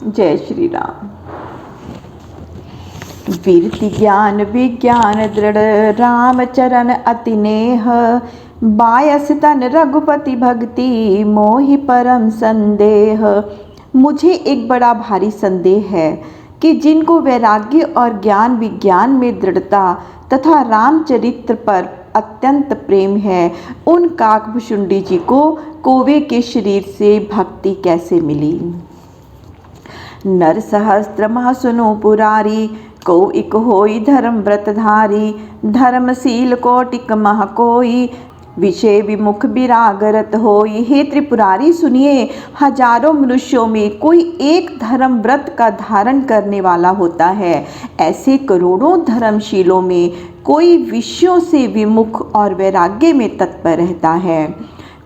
जय श्री राम। वीरति ज्ञान विज्ञान दृढ़ राम चरण अति नेह, बायस तन रघुपति भक्ति मोहि परम संदेह। मुझे एक बड़ा भारी संदेह है कि जिनको वैराग्य और ज्ञान विज्ञान में दृढ़ता तथा रामचरित्र पर अत्यंत प्रेम है, उन काकभुशुंडी जी को कौवे के शरीर से भक्ति कैसे मिली। नर सहस्त्र मह सुनो पुरारी, को इक होई धर्म व्रतधारी। धर्मशील कोटिक मह कोई, विषय विमुख विरागरत होई। हे त्रिपुरारी सुनिए, हजारों मनुष्यों में कोई एक धर्म व्रत का धारण करने वाला होता है, ऐसे करोड़ों धर्मशीलों में कोई विषयों से विमुख और वैराग्य में तत्पर रहता है।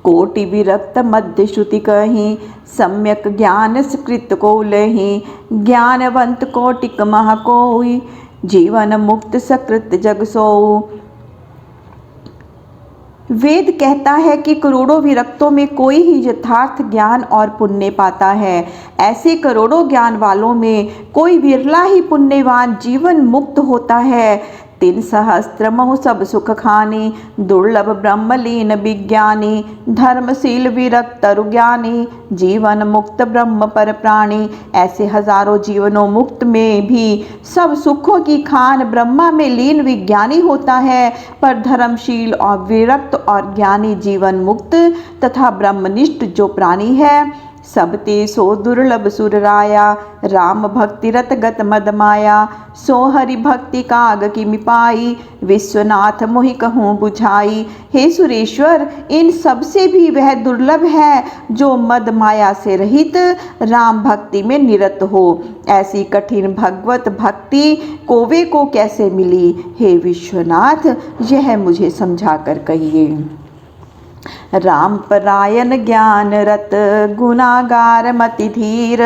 कोटि विरक्त मध्य श्रुति कहीं, सम्यक ज्ञान स्कृत को लही। ज्ञानवंत कोटिक मह कोई, जीवन मुक्त सकृत जग सोऊ। वेद कहता है कि करोड़ों विरक्तों में कोई ही यथार्थ ज्ञान और पुण्य पाता है। ऐसे करोड़ों ज्ञान वालों में कोई विरला ही पुण्यवान जीवन मुक्त होता है। 3 सहस्त्र महु सब सुख खानी, दुर्लभ ब्रह्मलीन विज्ञानी। धर्मशील विरक्त तरु ज्ञानी, जीवन मुक्त ब्रह्म पर प्राणी। ऐसे हजारों जीवनों मुक्त में भी सब सुखों की खान ब्रह्मा में लीन विज्ञानी होता है, पर धर्मशील और विरक्त और ज्ञानी जीवन मुक्त तथा ब्रह्मनिष्ठ जो प्राणी है, सब ते सो दुर्लभ सुर राया। राम भक्ति रत गत मद माया, सो हरि भक्ति काग की मिपाई। विश्वनाथ मोहि कहूँ बुझाई। हे सुरेश्वर, इन सब से भी वह दुर्लभ है जो मद माया से रहित राम भक्ति में निरत हो। ऐसी कठिन भगवत भक्ति कौवे को कैसे मिली? हे विश्वनाथ, यह मुझे समझा कर कहिए। राम परायण ज्ञान रत, गुनागार मति धीर।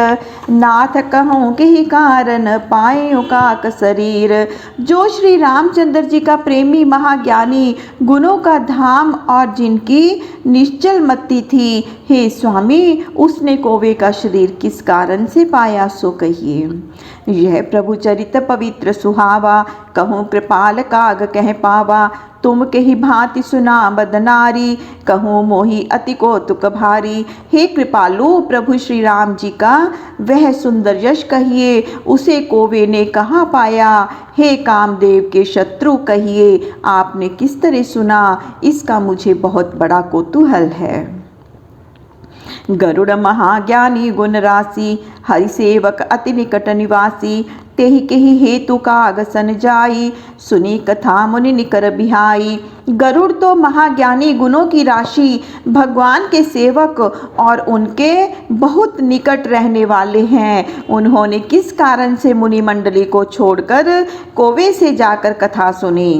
नाथ कहूँ कि ही कारण, पायो काक शरीर। जो श्री रामचंद्र जी का प्रेमी महाज्ञानी, गुणों का धाम और जिनकी निश्चल मति थी, हे स्वामी, उसने कौवे का शरीर किस कारण से पाया सो कहिए। यह प्रभु चरित पवित्र सुहावा, कहूँ कृपाल काग कह पावा। तुम के ही भांति सुना बदनारी, कहूँ मोहि अति कौतुक भारी। हे कृपालु, प्रभु श्री राम जी का वह सुंदर यश कहिए, उसे कौवे ने कहाँ पाया। हे कामदेव के शत्रु कहिए, आपने किस तरह सुना, इसका मुझे बहुत बड़ा कौतूहल है। गरुड़ महाज्ञानी गुण राशि, हरि सेवक अति निकट निवासी। तेहि केहि हेतु काग सन जाई, सुनी कथा मुनि निकर बिहाई। गरुड़ तो महाज्ञानी गुणों की राशि, भगवान के सेवक और उनके बहुत निकट रहने वाले हैं। उन्होंने किस कारण से मुनि मंडली को छोड़कर कौवे से जाकर कथा सुनी।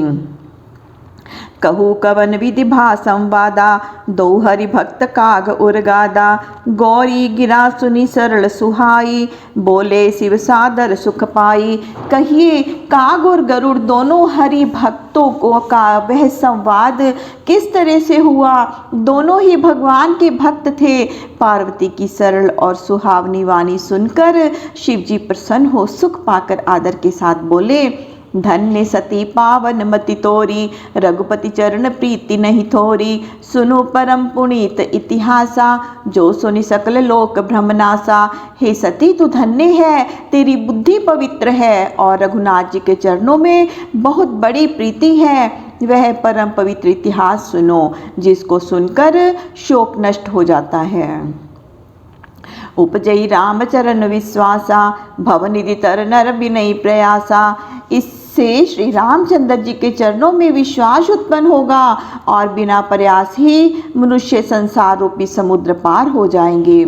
कहू कवन विधि भा संवादा, दो हरि भक्त काग उर्गादा। गौरी गिरा सुनी सरल सुहाई, बोले शिव सादर सुख पाई। कहिए, काग और गरुड़ दोनों हरि भक्तों को का वह संवाद किस तरह से हुआ। दोनों ही भगवान के भक्त थे। पार्वती की सरल और सुहावनी वाणी सुनकर शिव जी प्रसन्न हो सुख पाकर आदर के साथ बोले, धन्य सती पावन मति तोरी। रघुपति चरण प्रीति नहीं थोरी। सुनो परम पुनीत इतिहासा, जो सुनि सकल लोक भ्रमनासा। हे सती, तू धन्य है, तेरी बुद्धि पवित्र है और रघुनाथ जी के चरणों में बहुत बड़ी प्रीति है। वह परम पवित्र इतिहास सुनो, जिसको सुनकर शोक नष्ट हो जाता है। उपजई रामचरण विश्वासा, भवनिधि तर नर विनय प्रयासा। इससे श्री रामचंद्र जी के चरणों में विश्वास उत्पन्न होगा और बिना प्रयास ही मनुष्य संसार रूपी समुद्र पार हो जाएंगे।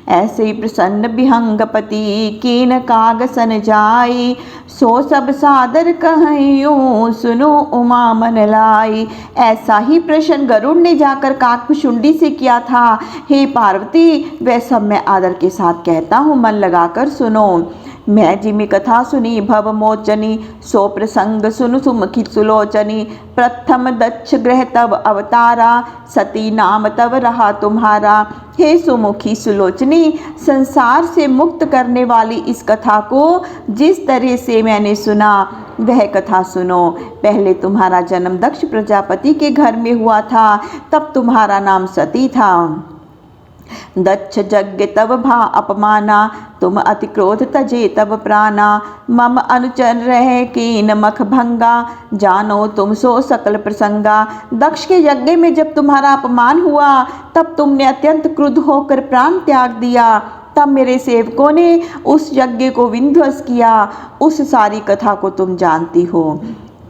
ऐसे ही प्रसन्न विहंगपति कीन काग सन जाई, सो सब सादर कहियो सुनो उमा मन लाई। ऐसा ही प्रश्न गरुड़ ने जाकर काकभुशुंडी से किया था। हे पार्वती, वह सब मैं आदर के साथ कहता हूँ, मन लगाकर सुनो। मैं जिमि कथा सुनी भव मोचनी, सो प्रसंग सुनु सुमुखी सुलोचनी। प्रथम दक्ष ग्रह तब अवतारा, सती नाम तब रहा तुम्हारा। हे सुमुखी सुलोचनी, संसार से मुक्त करने वाली इस कथा को जिस तरह से मैंने सुना वह कथा सुनो। पहले तुम्हारा जन्म दक्ष प्रजापति के घर में हुआ था, तब तुम्हारा नाम सती था। दक्ष यज्ञ तब भा अपमाना, तुम अति क्रोध तजे तब प्राणा। मम अनुचर रहे कीन मख भंगा, जानो तुम सो सकल प्रसंगा। दक्ष के यज्ञ में जब तुम्हारा अपमान हुआ तब तुमने अत्यंत क्रुद्ध होकर प्राण त्याग दिया। तब मेरे सेवकों ने उस यज्ञ को विध्वंस किया। उस सारी कथा को तुम जानती हो।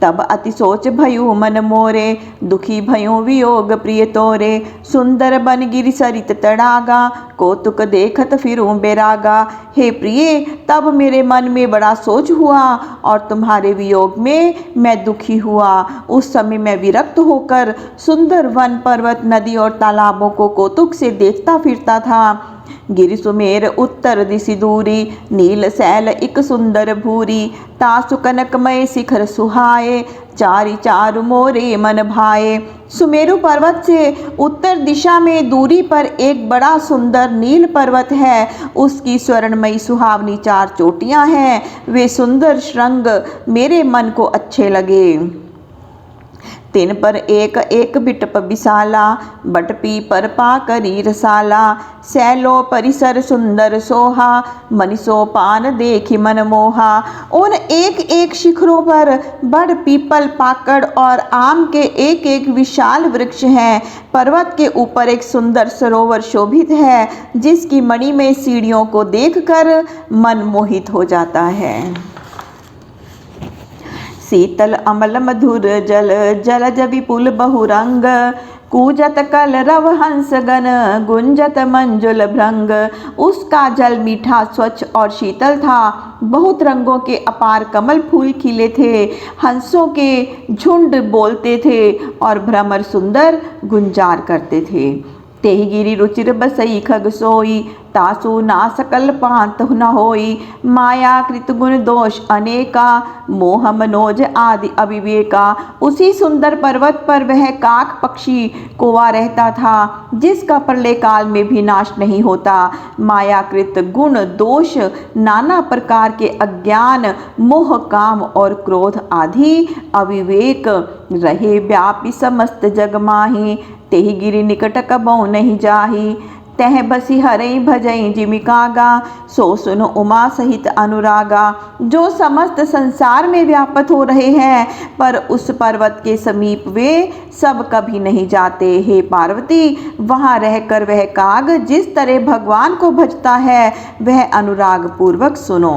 तब अति सोच भयो मन मोरे, दुखी भयो वियोग प्रिय तोरे। सुंदर बन गिरि सरित तड़ागा, कौतुक देखत फिरूं बेरागा। हे प्रिय, तब मेरे मन में बड़ा सोच हुआ और तुम्हारे वियोग में मैं दुखी हुआ। उस समय मैं विरक्त होकर सुंदर वन पर्वत नदी और तालाबों को कौतुक से देखता फिरता था। गिरि सुमेर उत्तर दिशि दूरी, नील सैल इक सुंदर भूरी। तासु कनकमय शिखर सुहाए, चारि चारु मोरे मन भाए। सुमेरु पर्वत से उत्तर दिशा में दूरी पर एक बड़ा सुंदर नील पर्वत है। उसकी स्वर्णमयी सुहावनी चार चोटियां हैं। वे सुंदर श्रृंग मेरे मन को अच्छे लगे। तिन पर एक एक बिटप विशाला, बट पीपर पाकरी रसाला। सैलो परिसर सुंदर सोहा, मनीषो पान देखी मन मोहा। उन एक एक शिखरों पर बड़ पीपल पाकड़ और आम के एक एक विशाल वृक्ष हैं। पर्वत के ऊपर एक सुंदर सरोवर शोभित है, जिसकी मणिमय सीढ़ियों को देखकर मन मोहित हो जाता है। शीतल अमल मधुर जल, जलज विपुल बहुरंग। कूजत कलरव हंसगन, गुंजत मंजुल भृंग। उसका जल मीठा स्वच्छ और शीतल था। बहुत रंगों के अपार कमल फूल खिले थे। हंसों के झुंड बोलते थे और भ्रमर सुंदर गुंजार करते थे। तेहि गिरि रुचिर बसई खग सोई, तासु ना सकल पांत न होई। माया कृत गुण दोष अनेका, मोह मनोज आदि अविवेका। उसी सुंदर पर्वत पर वह काक पक्षी कोवा रहता था, जिसका प्रलय काल में भी नाश नहीं होता। मायाकृत गुण दोष नाना प्रकार के अज्ञान, मोह, काम और क्रोध आदि अविवेक रहे व्यापी समस्त जग माही। तेहि गिरि निकट कबौ नहीं जाही, तह बसी हरई भजई जिमिकागा। सो सुनो उमा सहित अनुरागा। जो समस्त संसार में व्यापत हो रहे हैं, पर उस पर्वत के समीप वे सब कभी नहीं जाते। हे पार्वती, वहाँ रहकर वह काग जिस तरह भगवान को भजता है, वह अनुराग पूर्वक सुनो।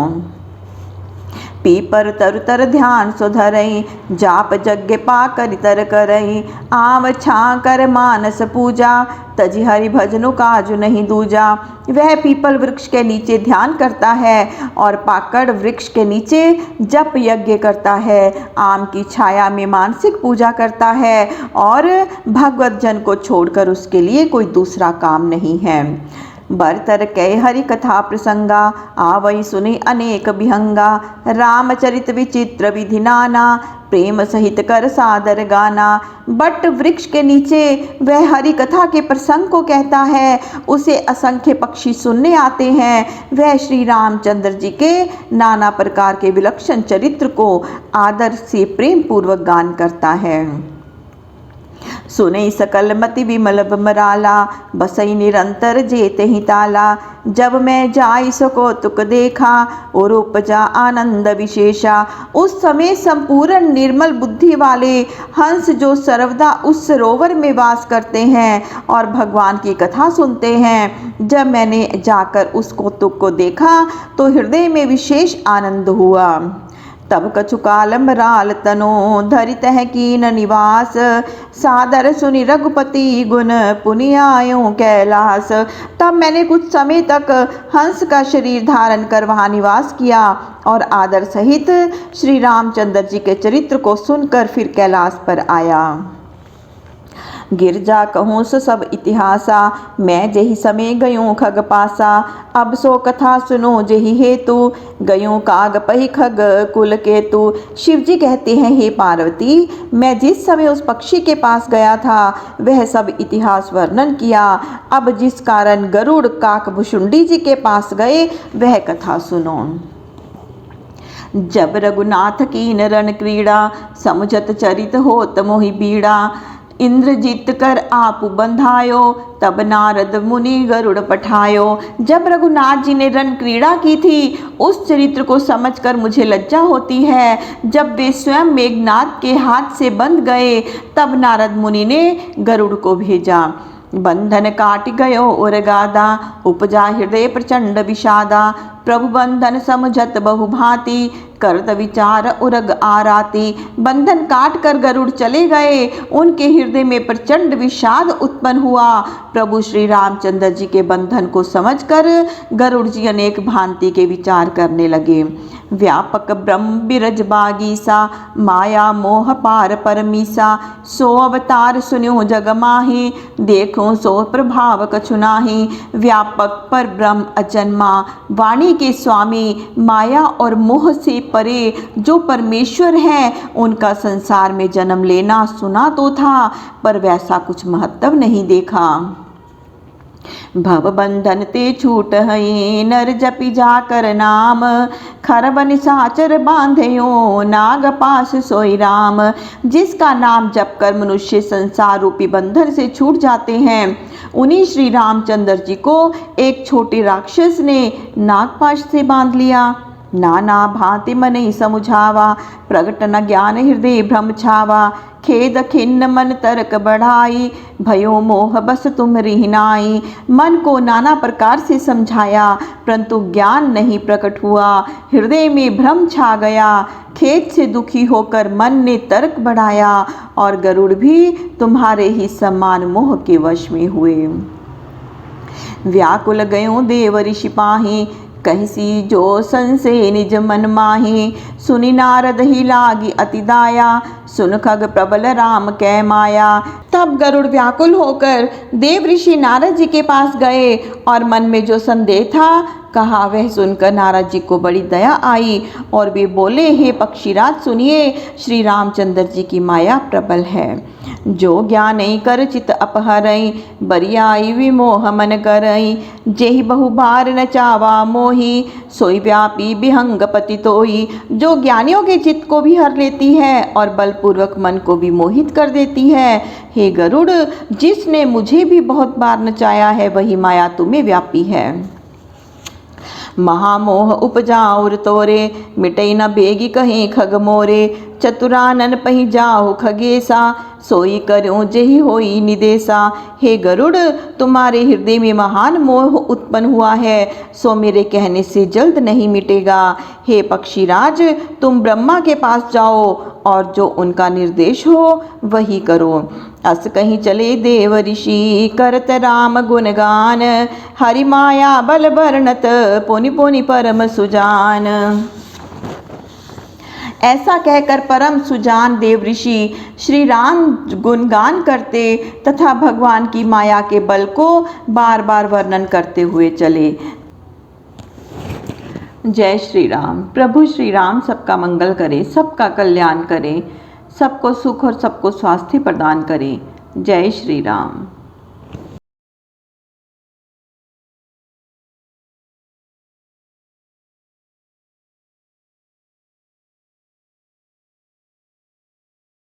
पीपर तरु तर ध्यान सुधरई, जाप यज्ञ पाकर तर करई। आम छा कर मानस पूजा, तजी हरि भजनु काजु नहीं दूजा। वह पीपल वृक्ष के नीचे ध्यान करता है और पाकड़ वृक्ष के नीचे जप यज्ञ करता है। आम की छाया में मानसिक पूजा करता है और भगवत जन को छोड़कर उसके लिए कोई दूसरा काम नहीं है। बरतर कै हरि कथा प्रसंगा, आवई सुनि अनेक विहंगा। रामचरित विचित्र विधि नाना, प्रेम सहित कर सादर गाना। बट वृक्ष के नीचे वह हरि कथा के प्रसंग को कहता है। उसे असंख्य पक्षी सुनने आते हैं। वह श्री रामचंद्र जी के नाना प्रकार के विलक्षण चरित्र को आदर से प्रेम पूर्वक गान करता है। सुने सकल मति विमल बमराला, बसई निरंतर जेते ही ताला। जब मैं जाई सो कौतुक देखा, और उपजा आनंद विशेषा। उस समय संपूर्ण निर्मल बुद्धि वाले हंस जो सर्वदा उस सरोवर में वास करते हैं और भगवान की कथा सुनते हैं, जब मैंने जाकर उस कौतुक को देखा तो हृदय में विशेष आनंद हुआ। तब कछु कालम राल तनो, धरित है कीन निवास। सादर सुनि रघुपति गुण, पुनि आयो कैलास। तब मैंने कुछ समय तक हंस का शरीर धारण कर वहाँ निवास किया और आदर सहित श्री रामचंद्र जी के चरित्र को सुनकर फिर कैलाश पर आया। गिरजा कहूँ सो सब इतिहासा, मैं जेहि समय गयूँ खग पासा। अब सो कथा सुनो जेहि हेतु, गयूँ काग पही खग कुल केतु। शिव जी कहते हैं, हे पार्वती, मैं जिस समय उस पक्षी के पास गया था वह सब इतिहास वर्णन किया। अब जिस कारण गरुड़ काक भुषुंडी जी के पास गए वह कथा सुनो। जब रघुनाथ कीन रण क्रीड़ा, समुझत चरित होत मोहि बीड़ा। इंद्रजीत कर आप बंधायो, तब नारद मुनि गरुड़ पठायो। जब रघुनाथ जी ने रण क्रीड़ा की थी उस चरित्र को समझकर मुझे लज्जा होती है। जब वे स्वयं मेघनाद के हाथ से बंध गए तब नारद मुनि ने गरुड़ को भेजा। बंधन काट गयो उरगादा, उपजा हृदय प्रचंड विषादा। प्रभु बंधन समझत बहु भांति, करत विचार उरग आराती। बंधन काट कर गरुड़ चले गए, उनके हृदय में प्रचंड विषाद उत्पन्न हुआ। प्रभु श्री रामचंद्र जी के बंधन को समझकर गरुड़ जी अनेक भांति के विचार करने लगे। व्यापक ब्रह्म बिरज बागीसा, माया मोह पार परमीसा। सो अवतार सुन्यो जग माही, देखो सो प्रभाव कछु नाही। व्यापक पर ब्रह्म अजन्मा, वाणी के स्वामी, माया और मोह से परे जो परमेश्वर हैं, उनका संसार में जन्म लेना सुना तो था पर वैसा कुछ महत्व नहीं देखा। भव बंधन ते छूट हई, नर जपि जाकर नाम। खरब निशाचर बांधयो, नाग पास सोई राम। जिसका नाम जप कर मनुष्य संसार रूपी बंधन से छूट जाते हैं, उन्हीं श्री रामचंद्र जी को एक छोटे राक्षस ने नागपाश से बांध लिया। नाना भांति मनै समुझावा, प्रगट न ज्ञान हृदय भ्रम छावा। खेद खिन्न मन तर्क बढ़ाई, भयो मोह बस तुम रिहनाई। मन को नाना प्रकार से समझाया परंतु ज्ञान नहीं प्रकट हुआ, हृदय में भ्रम छा गया। खेद से दुखी होकर मन ने तर्क बढ़ाया और गरुड़ भी तुम्हारे ही समान मोह के वश में हुए। व्याकुल गयो देव ऋषि पाही, कहिसी जो संशय निज मन माही। सुनि नारद ही लागी अति दाया, सुन खग प्रबल राम कै माया। तब गरुड़ व्याकुल होकर देव ऋषि नारद जी के पास गए और मन में जो संदेह था कहा, वह सुनकर नारद जी को बड़ी दया आई और वे बोले, हे पक्षीराज सुनिए, श्री रामचंद्र जी की माया प्रबल है। जो ज्ञान कर चित अपहरई, बरियाई विमोह मन करई। जेहि बहु बार न चावा मोही, सोई व्यापी विहंग पति तोई। जो ज्ञानियों के चित्त को भी हर लेती है और बलपूर्वक मन को भी मोहित कर देती है। हे गरुड़, जिसने मुझे भी बहुत बार नचाया है वही माया तुम्हें व्यापी है। महामोह उपजाऊर तोरे, मिटई न बेगी कहीं खग मोरे। चतुरानन पही जाओ खगेसा, सोई करो जेहि होई निदेशा। हे गरुड़, तुम्हारे हृदय में महान मोह उत्पन्न हुआ है, सो मेरे कहने से जल्द नहीं मिटेगा। हे पक्षीराज, तुम ब्रह्मा के पास जाओ और जो उनका निर्देश हो वही करो। अस कहीं चले देव ऋषि, करत राम गुणगान। हरि माया बल वर्णत, पुनि पुनि परम सुजान। ऐसा कहकर परम सुजान देव ऋषि श्री राम गुणगान करते तथा भगवान की माया के बल को बार बार वर्णन करते हुए चले। जय श्री राम। प्रभु श्री राम सबका मंगल करे, सबका कल्याण करे, सबको सुख और सबको स्वास्थ्य प्रदान करे। जय श्री राम।